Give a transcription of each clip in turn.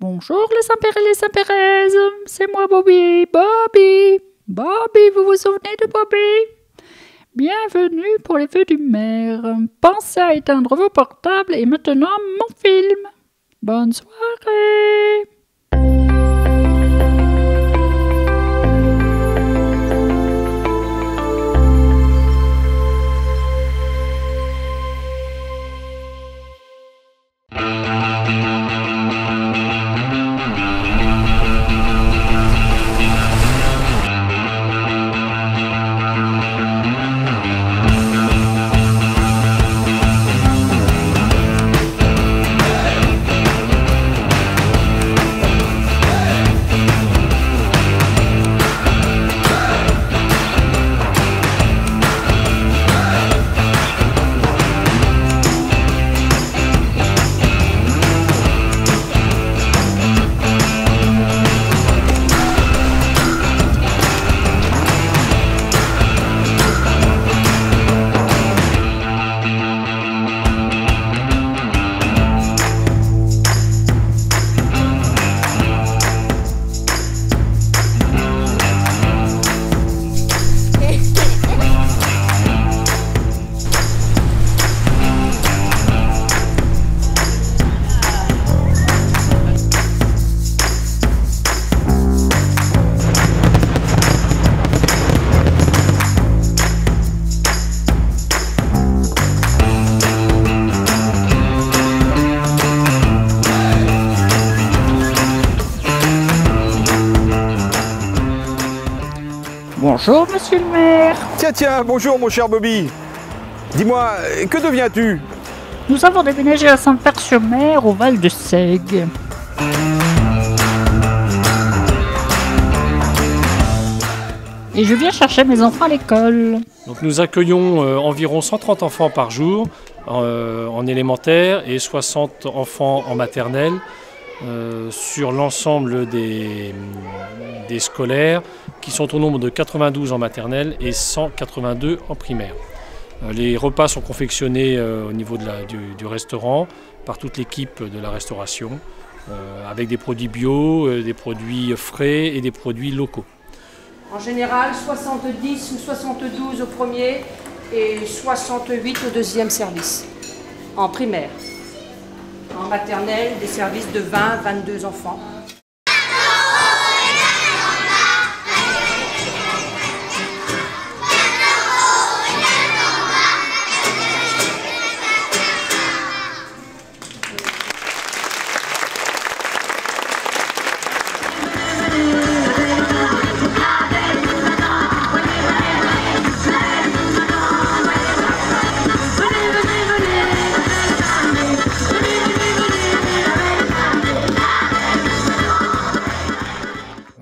Bonjour les Saint-Père et les Saint-Pérez, c'est moi Bobby. Bobby, vous vous souvenez de Bobby? Bienvenue pour les vœux du maire. Pensez à éteindre vos portables et maintenant mon film. Bonne soirée. Bonjour monsieur le maire. Tiens, bonjour mon cher Bobby. Dis-moi, que deviens-tu? Nous avons déménagé à Saint-Père-sur-Mer au Val de Seigue. Et je viens chercher mes enfants à l'école. Donc nous accueillons environ 130 enfants par jour en élémentaire et 60 enfants en maternelle sur l'ensemble des scolaires qui sont au nombre de 92 en maternelle et 182 en primaire. Les repas sont confectionnés au niveau du restaurant par toute l'équipe de la restauration avec des produits bio, des produits frais et des produits locaux. En général, 70 ou 72 au premier et 68 au deuxième service, en primaire. En maternelle, des services de 20-22 enfants.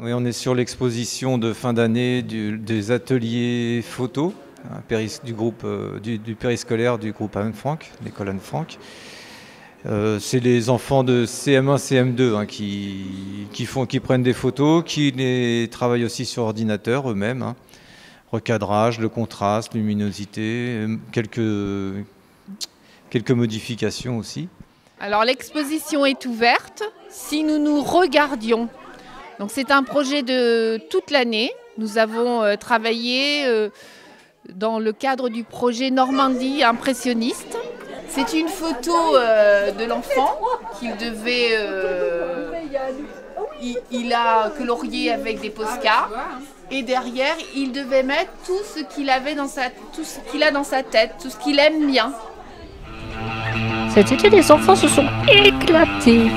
Oui, on est sur l'exposition de fin d'année des ateliers photo du périscolaire du groupe Anne Frank, l'école Anne Frank. C'est les enfants de CM1, CM2 qui prennent des photos, qui les travaillent aussi sur ordinateur eux-mêmes. Recadrage, le contraste, luminosité, quelques modifications aussi. Alors l'exposition est ouverte si nous nous regardions. Donc c'est un projet de toute l'année. Nous avons travaillé dans le cadre du projet Normandie impressionniste. C'est une photo de l'enfant qu'il devait... il a colorié avec des postcards. Et derrière, il devait mettre tout ce qu'il avait dans tout ce qu'il a dans sa tête, tout ce qu'il aime bien. Cet été, les enfants se sont éclatés.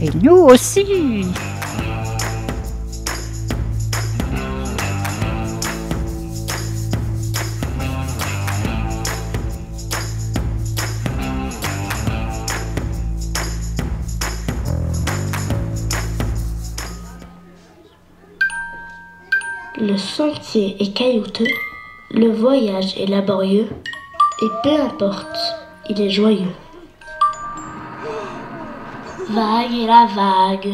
Et nous aussi. Le sentier est caillouteux, le voyage est laborieux, et peu importe, il est joyeux. Vague est la vague,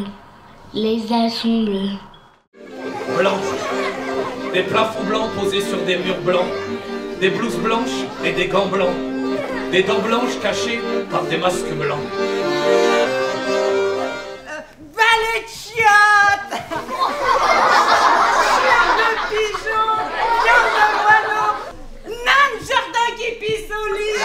les ailes sont bleues. Blanc, des plafonds blancs posés sur des murs blancs, des blouses blanches et des gants blancs, des dents blanches cachées par des masques blancs. Balai de chiottes, chien de pigeon, cœur de moineau, nain de jardin qui pisse au lit.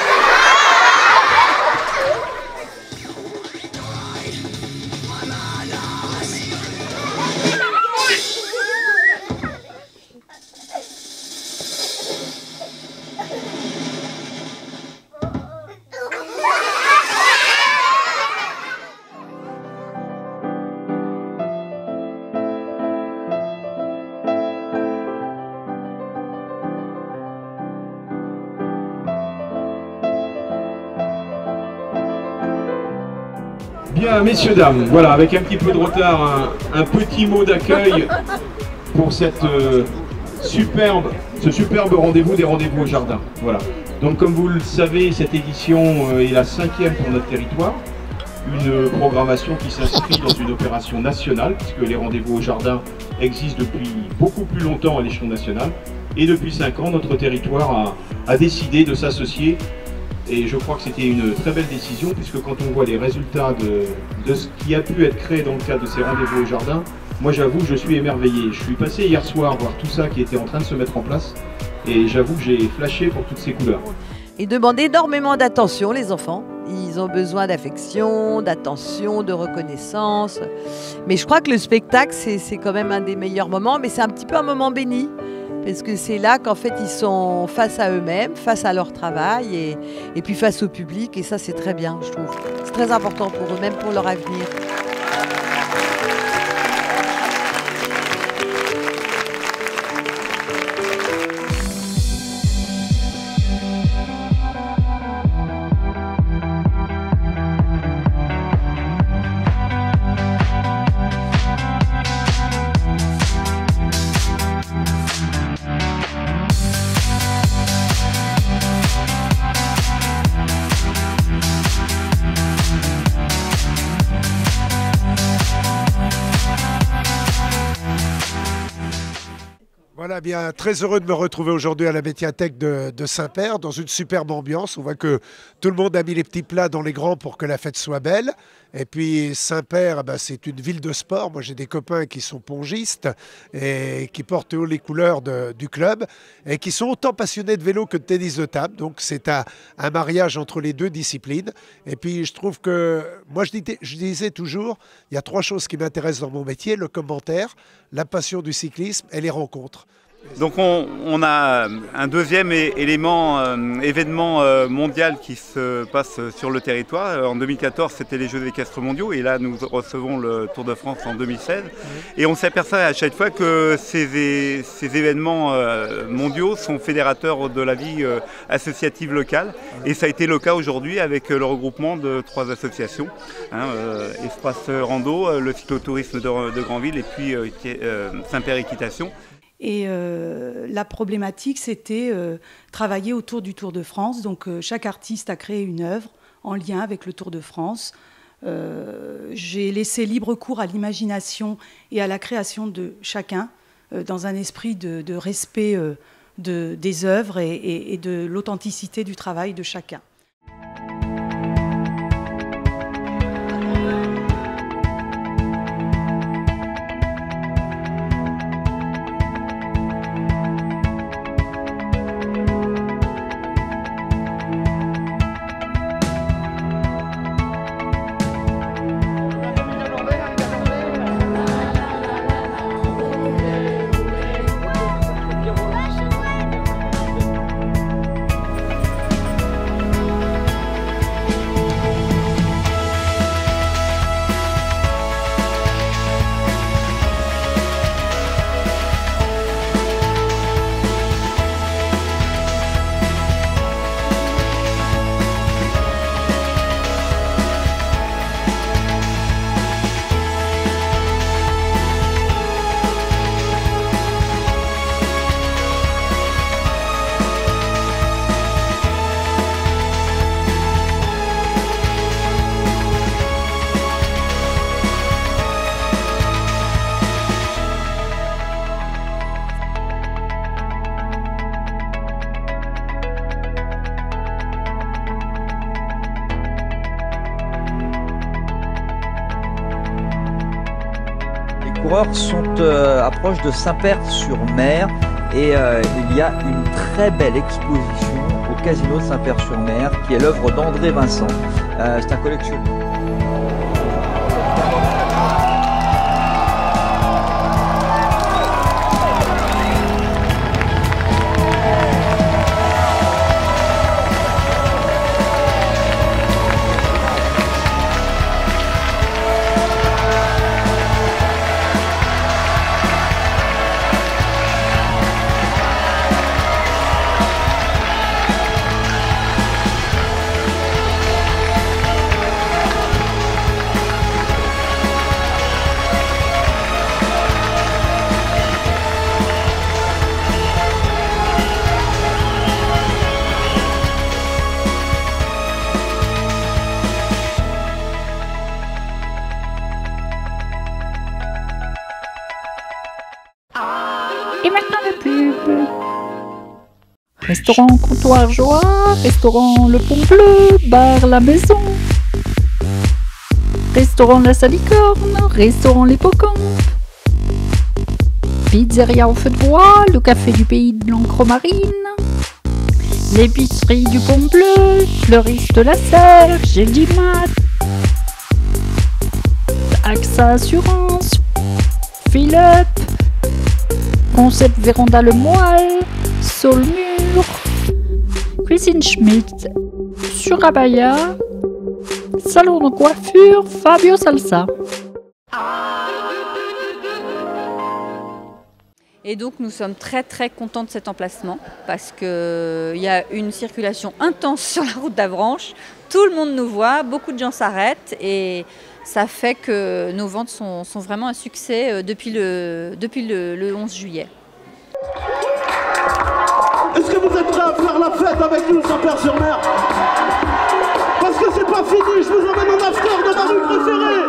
Bien, messieurs, dames, voilà, avec un petit peu de retard, un petit mot d'accueil pour ce superbe rendez-vous des rendez-vous au jardin. Voilà. Donc, comme vous le savez, cette édition est la 5e pour notre territoire. Une programmation qui s'inscrit dans une opération nationale, puisque les rendez-vous au jardin existent depuis beaucoup plus longtemps à l'échelon national. Et depuis 5 ans, notre territoire a décidé de s'associer. Et je crois que c'était une très belle décision, puisque quand on voit les résultats de ce qui a pu être créé dans le cadre de ces rendez-vous au jardin, moi j'avoue que je suis émerveillé. Je suis passé hier soir voir tout ça qui était en train de se mettre en place, et j'avoue que j'ai flashé pour toutes ces couleurs. Ils demandent énormément d'attention, les enfants. Ils ont besoin d'affection, d'attention, de reconnaissance. Mais je crois que le spectacle, c'est quand même un des meilleurs moments, mais c'est un petit peu un moment béni. Parce que c'est là qu'en fait ils sont face à eux-mêmes, face à leur travail et puis face au public. Et ça c'est très bien, je trouve. C'est très important pour eux, même pour leur avenir. Voilà, bien, très heureux de me retrouver aujourd'hui à la médiathèque de Saint-Père, dans une superbe ambiance. On voit que tout le monde a mis les petits plats dans les grands pour que la fête soit belle. Et puis Saint-Père, c'est une ville de sport. Moi, j'ai des copains qui sont pongistes et qui portent haut les couleurs du club et qui sont autant passionnés de vélo que de tennis de table. Donc, c'est un mariage entre les deux disciplines. Et puis, je trouve que, moi, je disais toujours, il y a 3 choses qui m'intéressent dans mon métier, le commentaire, la passion du cyclisme et les rencontres. Donc on a un deuxième événement mondial qui se passe sur le territoire. En 2014, c'était les Jeux équestres mondiaux et là nous recevons le Tour de France en 2016. Et on s'aperçoit à chaque fois que ces événements mondiaux sont fédérateurs de la vie associative locale. Et ça a été le cas aujourd'hui avec le regroupement de 3 associations. Espace Rando, le cyclotourisme de Granville et puis Saint-Père Équitation. Et la problématique, c'était travailler autour du Tour de France. Donc chaque artiste a créé une œuvre en lien avec le Tour de France. J'ai laissé libre cours à l'imagination et à la création de chacun, dans un esprit de respect des œuvres et de l'authenticité du travail de chacun. coureurs approchent de Saint-Père-sur-Mer et il y a une très belle exposition au Casino de Saint-Père-sur-Mer qui est l'œuvre d'André Vincent. C'est un collectionneur. Et maintenant le pub. Restaurant Comptoir Joie, restaurant Le Pont Bleu, bar La Maison, restaurant La Salicorne, restaurant l'Hippocampe, pizzeria au feu de bois, le café du pays de l'encre marine, l'épicerie du Pont Bleu, fleuriste de la Serre, Gélimat, AXA Assurance, Philip, Concept Véranda Le Moelle, Saulmur, Cuisine Schmidt, Surabaya, Salon de coiffure, Fabio Salsa. Et donc nous sommes très contents de cet emplacement parce qu'il y a une circulation intense sur la route d'Avranches. Tout le monde nous voit, beaucoup de gens s'arrêtent et ça fait que nos ventes sont vraiment un succès depuis le 11 juillet. Est-ce que vous êtes prêts à faire la fête avec nous, Saint-Père-sur-Mer? Parce que c'est pas fini, je vous emmène en after de ma rue préférée.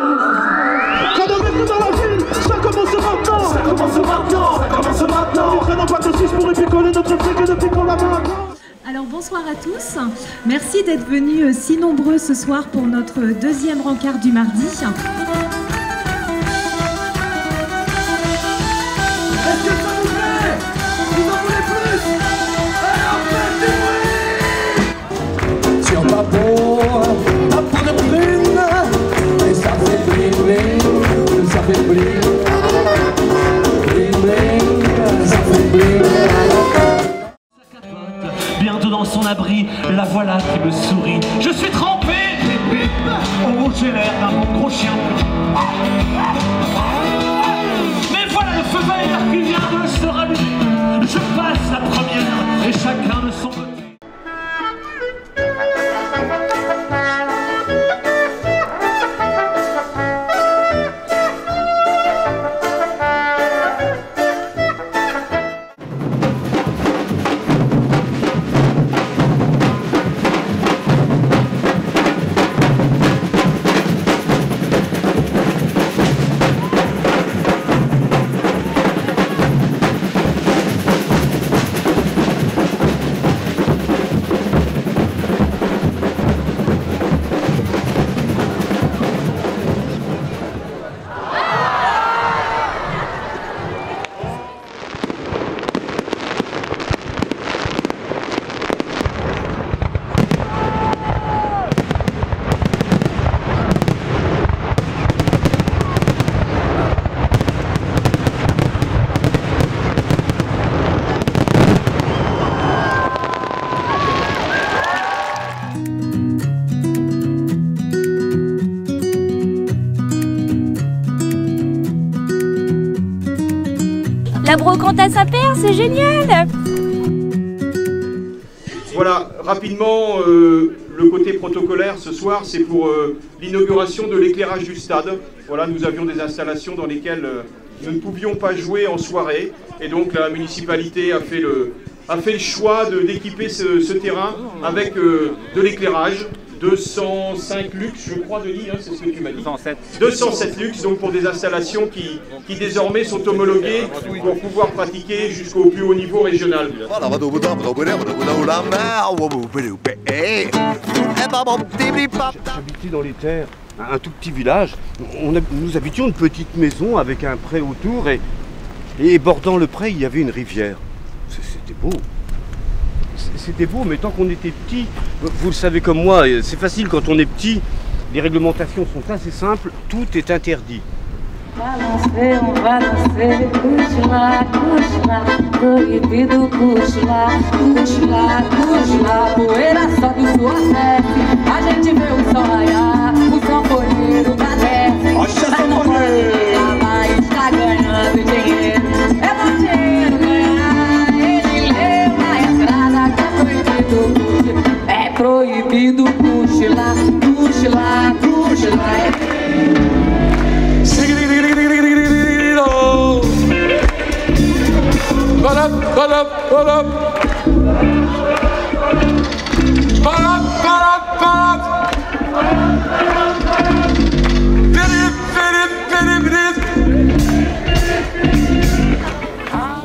Quand on est dans la ville, ça commence maintenant. Ça commence maintenant, ça commence maintenant. Nous prenons pas de 6 pour y picoler notre fric et depuis qu'on la main. Alors bonsoir à tous, merci d'être venus si nombreux ce soir pour notre deuxième rencard du mardi. Est-ce que ça vous plaît? Vous en voulez plus? Alors faites du bruit! Sur ma peau de prune, et ça fait bling bling, ça fait bling, bling bling, ça fait bling. Bientôt dans son abri, la voilà qui me sourit. Je suis trempé, oh j'ai l'air d'un bon gros chien. Mais voilà le feu vert qui vient de se rallumer. Je passe la première et chacun de son côté. La brocante à Saint-Père, c'est génial! Voilà, rapidement, le côté protocolaire ce soir, c'est pour l'inauguration de l'éclairage du stade. Voilà, nous avions des installations dans lesquelles nous ne pouvions pas jouer en soirée. Et donc la municipalité a fait le choix d'équiper ce terrain avec de l'éclairage. 205 lux, je crois, Denis, hein, c'est ce que tu m'as dit. 207 lux, donc pour des installations qui désormais sont homologuées pour pouvoir pratiquer jusqu'au plus haut niveau régional. J'habitais dans les terres un tout petit village. Nous habitions une petite maison avec un pré autour et bordant le pré, il y avait une rivière. C'était beau. C'était beau, mais tant qu'on était petit, vous le savez comme moi, c'est facile quand on est petit, les réglementations sont assez simples, tout est interdit. Balancer, on va danser, puxa lá, proibido, puxa lá, poeira sobe sua veste, a gente vê o sol raiar, o sanfoneiro desce, mas não pode mais, tá ganhando dinheiro, é bom dinheiro ganhar, ele leu na entrada que é proibido, puxa lá, puxa lá.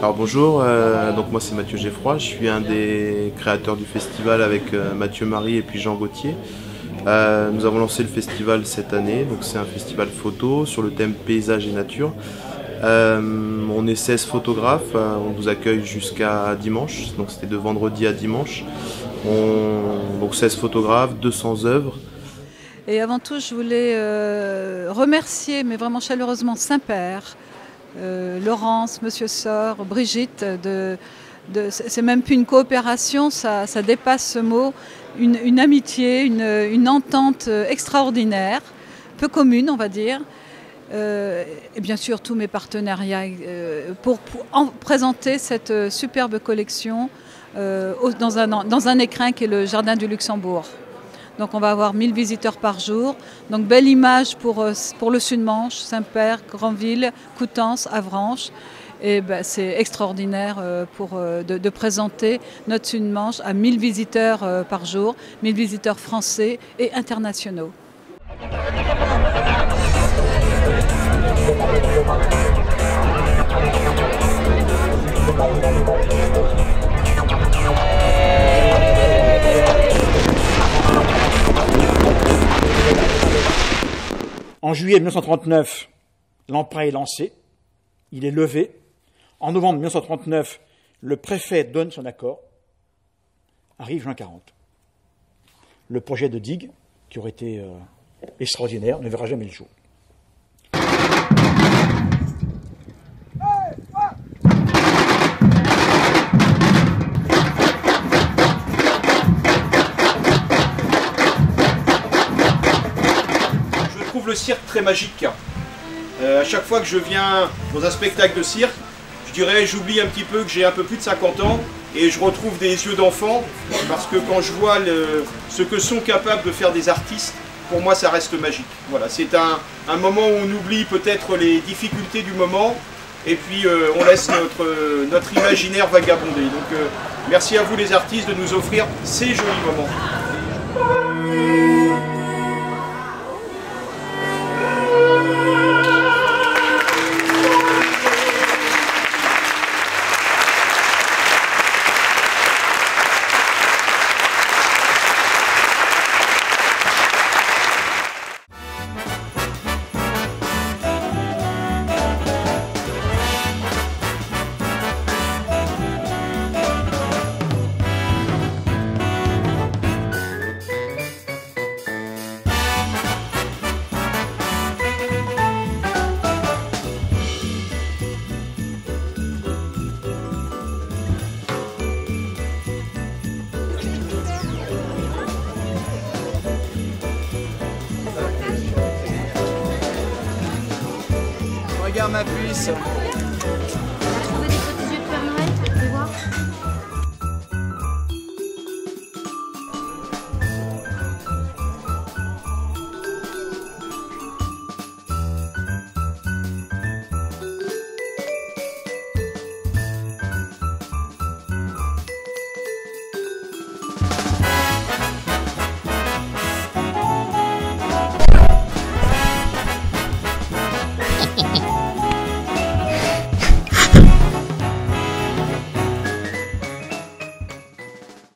Alors bonjour, donc moi c'est Mathieu Geffroy, je suis un des créateurs du festival avec Mathieu Marie et puis Jean Gauthier. Nous avons lancé le festival cette année, donc c'est un festival photo sur le thème paysage et nature. On est 16 photographes, on vous accueille jusqu'à dimanche, donc c'était de vendredi à dimanche. Donc 16 photographes, 200 œuvres. Et avant tout, je voulais remercier, mais vraiment chaleureusement, Saint-Père, Laurence, Monsieur Sor, Brigitte. C'est même plus une coopération, ça dépasse ce mot. Une amitié, une entente extraordinaire, peu commune, on va dire. Et bien sûr tous mes partenariats pour présenter cette superbe collection dans un écrin qui est le Jardin du Luxembourg. Donc on va avoir 1000 visiteurs par jour. Donc belle image pour le Sud-Manche, Saint-Père, Granville, Coutances, Avranches. Et ben, c'est extraordinaire de présenter notre Sud-Manche à 1000 visiteurs par jour, 1000 visiteurs français et internationaux. En juillet 1939, l'emprunt est lancé, il est levé. En novembre 1939, le préfet donne son accord. Arrive juin 40. Le projet de digue, qui aurait été extraordinaire, ne verra jamais le jour. Je trouve le cirque très magique. À chaque fois que je viens dans un spectacle de cirque, je dirais, j'oublie un petit peu que j'ai un peu plus de 50 ans et je retrouve des yeux d'enfant parce que quand je vois ce que sont capables de faire des artistes, pour moi ça reste magique. Voilà, c'est un moment où on oublie peut-être les difficultés du moment et puis on laisse notre imaginaire vagabonder. Donc merci à vous les artistes de nous offrir ces jolis moments. Regarde ma puce.